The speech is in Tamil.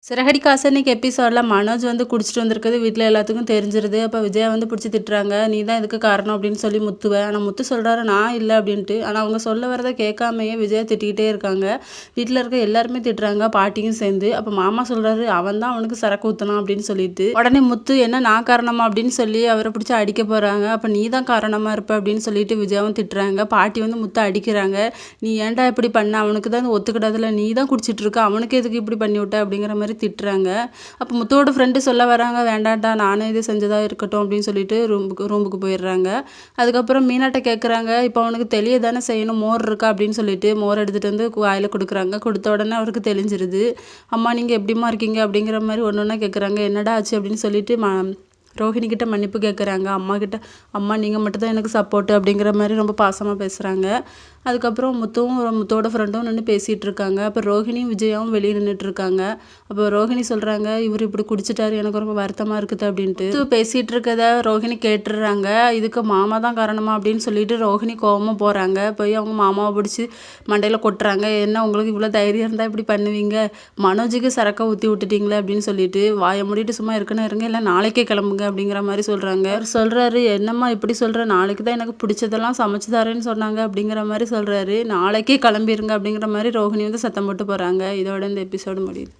சிறகடிக்க ஆசைன்னைக்கு எபிசோடில் மனோஜ் வந்து குடிச்சிட்டு வந்திருக்கிறது வீட்டில் எல்லாத்துக்கும் தெரிஞ்சிருது. அப்போ விஜயா வந்து பிடிச்சி திட்டுறாங்க, நீ தான் இதுக்கு காரணம் அப்படின்னு சொல்லி முத்துவேன். ஆனால் முத்து சொல்கிறாரு நான் இல்லை அப்படின்ட்டு. ஆனால் அவங்க சொல்ல வரதை கேட்காமையே விஜயா திட்டிக்கிட்டே இருக்காங்க. வீட்டில் இருக்க எல்லாருமே திட்டுறாங்க, பாட்டியும் சேர்ந்து. அப்போ மாமா சொல்கிறாரு அவன் தான் அவனுக்கு சரக்கு ஊற்றினான் அப்படின்னு சொல்லிட்டு உடனே முத்து என்ன நான் காரணமா அப்படின்னு சொல்லி அவரை பிடிச்சி அடிக்க போகிறாங்க. அப்போ நீ தான் காரணமாக இருப்ப அப்படின்னு சொல்லிட்டு விஜயாவும் திட்டுறாங்க. பாட்டி வந்து முத்து அடிக்கிறாங்க. நீ ஏன்டா இப்படி பண்ண, அவனுக்கு தான் ஒத்துக்கிடாதுல, நீ தான் குடிச்சிட்டு இருக்க, அவனுக்கு எதுக்கு இப்படி பண்ணி விட்ட அப்படிங்கிற மாதிரி திட்டுறாங்க. அப்போ முத்துவோட ஃப்ரெண்டு சொல்ல வராங்க, வேண்டாம்டா நானே இது செஞ்சதாக இருக்கட்டும் அப்படின்னு சொல்லிட்டு ரூமுக்கு போயிடுறாங்க. அதுக்கப்புறம் மீனாட்ட கேட்குறாங்க, இப்போ அவனுக்கு தெளிய தானே செய்யணும், மோர் இருக்கா அப்படின்னு சொல்லிட்டு மோர் எடுத்துகிட்டு வந்து வாயில் கொடுக்குறாங்க. கொடுத்த உடனே அவருக்கு தெளிஞ்சிருது. அம்மா நீங்கள் எப்படிமா இருக்கீங்க அப்படிங்கிற மாதிரி ஒன்று ஒன்றா கேட்குறாங்க. என்னடா ஆச்சு அப்படின்னு சொல்லிட்டு ரோஹிணி கிட்ட மன்னிப்பு கேட்குறாங்க. அம்மா கிட்ட, அம்மா நீங்கள் மட்டும் தான் எனக்கு சப்போர்ட்டு அப்படிங்கிற மாதிரி ரொம்ப பாசமாக பேசுகிறாங்க. அதுக்கப்புறம் முத்துவோட ஃப்ரெண்டும் நின்று பேசிகிட்டு இருக்காங்க. அப்போ ரோஹிணியும் விஜயாவும் வெளியே நின்றுட்டு இருக்காங்க. அப்போ ரோஹிணி சொல்கிறாங்க, இவர் இப்படி குடிச்சிட்டாரு, எனக்கு ரொம்ப வருத்தமாக இருக்குது அப்படின்ட்டு. பேசிகிட்டு இருக்கத ரோஹிணி கேட்டுடுறாங்க. இதுக்கு மாமா தான் காரணமா அப்படின்னு சொல்லிட்டு ரோஹிணி கோவமாக போகிறாங்க. போய் அவங்க மாமாவை பிடிச்சி மண்டையில் கொட்டுறாங்க. என்ன உங்களுக்கு இவ்வளோ தைரியம் இருந்தால் இப்படி பண்ணுவீங்க, மனோஜுக்கு சரக்கை ஊற்றி விட்டுட்டீங்களே அப்படின்னு சொல்லிட்டு, வாயை மூடிட்டு சும்மா இருக்கணும் இருங்க, இல்லை நாளைக்கே கிளம்புங்க அப்படிங்கிற மாதிரி சொல்கிறாங்க. அவர் சொல்கிறாரு, என்னம்மா இப்படி சொல்கிற, நாளைக்கு தான் எனக்கு பிடிச்சதெல்லாம் சமைச்சு தரேன்னு சொன்னாங்க அப்படிங்கிற மாதிரி சொல்கிறாரு. நாளைக்கே கிளம்பிருங்க அப்படிங்கிற மாதிரி ரோஹிணி வந்து சத்தம் போட்டு போகிறாங்க. இதோட இந்த எபிசோடு முடியுது.